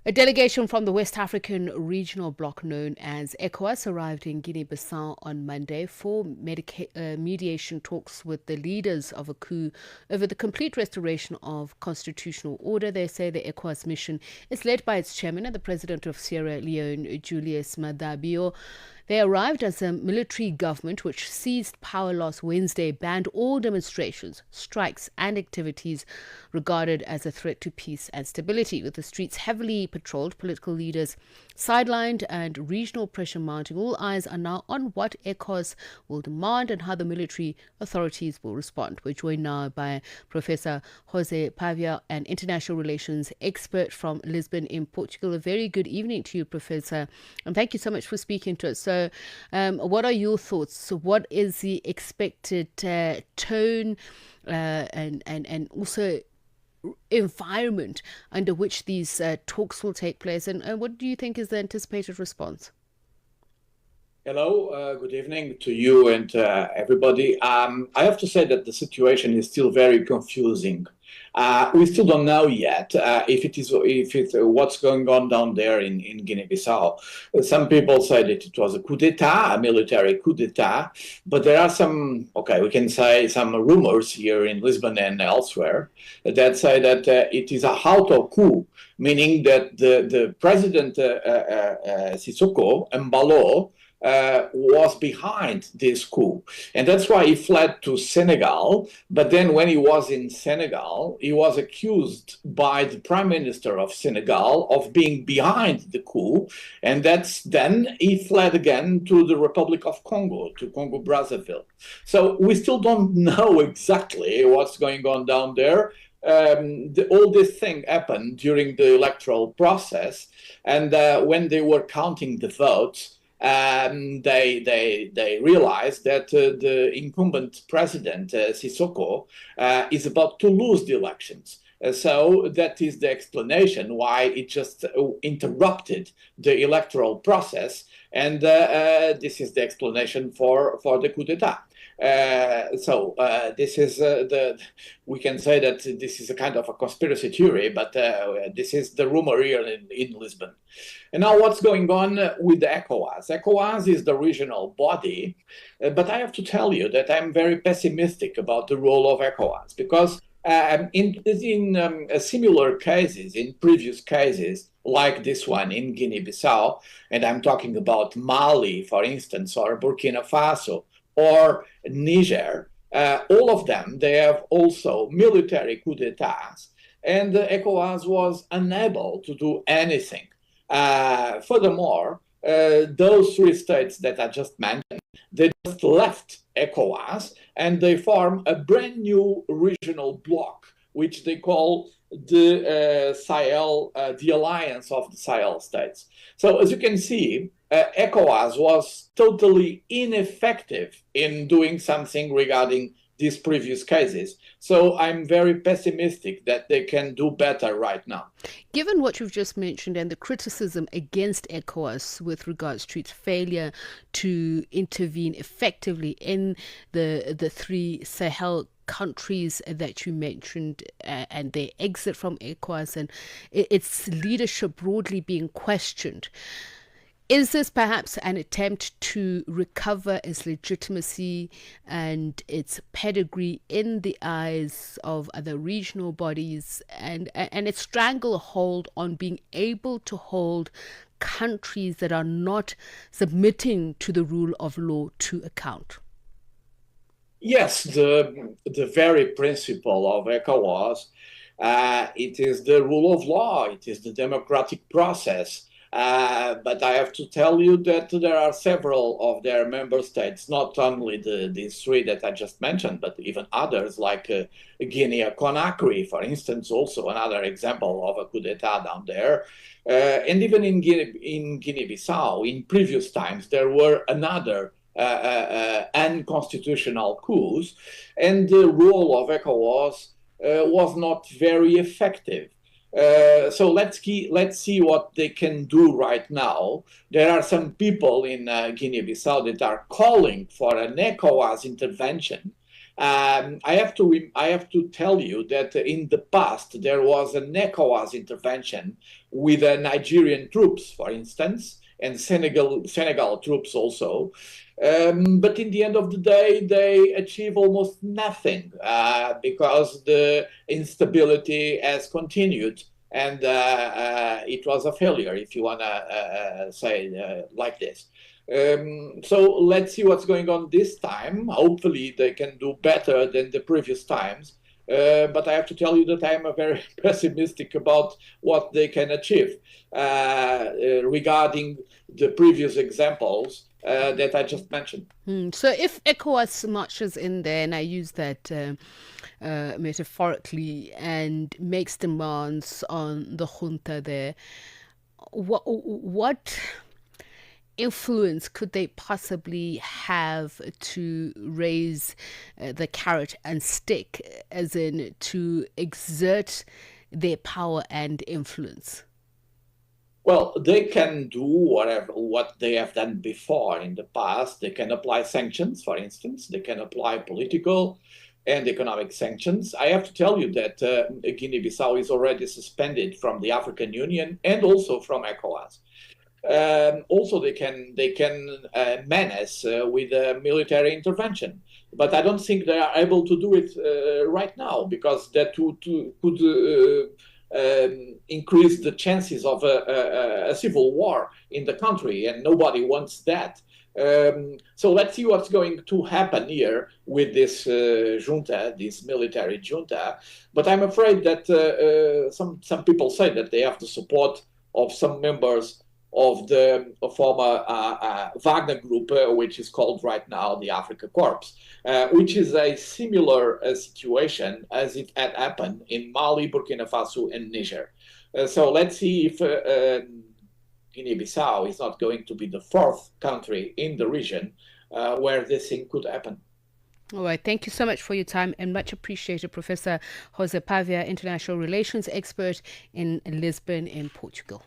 A delegation from the West African regional bloc known as ECOWAS arrived in Guinea-Bissau on Monday for mediation talks with the leaders of a coup over the complete restoration of constitutional order. They say the ECOWAS mission is led by its chairman and the president of Sierra Leone, Julius Maada. They arrived as a military government which seized power last Wednesday, banned all demonstrations, strikes and activities regarded as a threat to peace and stability. With the streets heavily patrolled, political leaders sidelined and regional pressure mounting, all eyes are now on what ECOWAS will demand and how the military authorities will respond. We're joined now by Professor Jose Pavia, an international relations expert from Lisbon in Portugal. A very good evening to you, Professor, and thank you so much for speaking to us. So, what are your thoughts? So what is the expected tone and also environment under which these talks will take place, and what do you think is the anticipated response? Hello, good evening to you and everybody. I have to say that the situation is still very confusing. We still don't know yet if it's what's going on down there in Guinea-Bissau. Some people say that it was a coup d'etat, a military coup d'etat, but there are some, okay, we can say some rumors here in Lisbon and elsewhere that say that it is a auto coup, meaning that the president Sissoko Embalo was behind this coup. And that's why he fled to Senegal. But then when he was in Senegal, he was accused by the prime minister of Senegal of being behind the coup. And then he fled again to the Republic of Congo, to Congo-Brazzaville. So we still don't know exactly what's going on down there. All this thing happened during the electoral process. And when they were counting the votes, they realized that the incumbent president, Sissoko, is about to lose the elections. So that is the explanation why it just interrupted the electoral process. And this is the explanation for the coup d'etat. This is we can say that this is a kind of a conspiracy theory, but this is the rumor here in Lisbon. And now what's going on with the ECOWAS? ECOWAS is the regional body, but I have to tell you that I'm very pessimistic about the role of ECOWAS because in similar cases, in previous cases, like this one in Guinea-Bissau, and I'm talking about Mali, for instance, or Burkina Faso, or Niger, all of them, they have also military coup d'etats, and ECOWAS was unable to do anything. Furthermore, those three states that I just mentioned, they just left ECOWAS and they form a brand new regional bloc, which they call the Sahel, the Alliance of the Sahel States. So as you can see, ECOWAS was totally ineffective in doing something regarding these previous cases. So I'm very pessimistic that they can do better right now. Given what you've just mentioned and the criticism against ECOWAS with regards to its failure to intervene effectively in the three Sahel countries that you mentioned and their exit from ECOWAS and its leadership broadly being questioned, is this perhaps an attempt to recover its legitimacy and its pedigree in the eyes of other regional bodies and its stranglehold on being able to hold countries that are not submitting to the rule of law to account? Yes, the very principle of ECOWAS, it is the rule of law, it is the democratic process. But I have to tell you that there are several of their member states, not only these three that I just mentioned, but even others like Guinea-Conakry, for instance, also another example of a coup d'etat down there. And even in Guinea-Bissau, in previous times, there were another unconstitutional coups, and the role of ECOWAS was not very effective. So let's see what they can do right now. There are some people in Guinea-Bissau that are calling for an ECOWAS intervention I have to tell you that in the past there was an ECOWAS intervention with Nigerian troops, for instance, and Senegal troops also. But in the end of the day, they achieve almost nothing because the instability has continued, and it was a failure, if you want to say like this. So let's see what's going on this time. Hopefully they can do better than the previous times. But I have to tell you that I'm very pessimistic about what they can achieve regarding the previous examples that I just mentioned. So if ECOWAS marches in there, and I use that metaphorically, and makes demands on the junta there, what influence could they possibly have to raise the carrot and stick, as in to exert their power and influence? Well, they can do what they have done before in the past. They can apply sanctions, for instance. They can apply political and economic sanctions. I have to tell you that Guinea-Bissau is already suspended from the African Union and also from ECOWAS. Also, they can menace with a military intervention, but I don't think they are able to do it right now, because that could increase the chances of a civil war in the country, and nobody wants that. So let's see what's going to happen here with this junta, this military junta. But I'm afraid that some people say that they have the support of some members of the former Wagner group, which is called right now the Africa Corps, which is a similar situation as it had happened in Mali, Burkina Faso, and Niger. So let's see if Guinea-Bissau is not going to be the fourth country in the region where this thing could happen. All right. Thank you so much for your time, and much appreciated, Professor Jose Pavia, International Relations Expert in Lisbon in Portugal.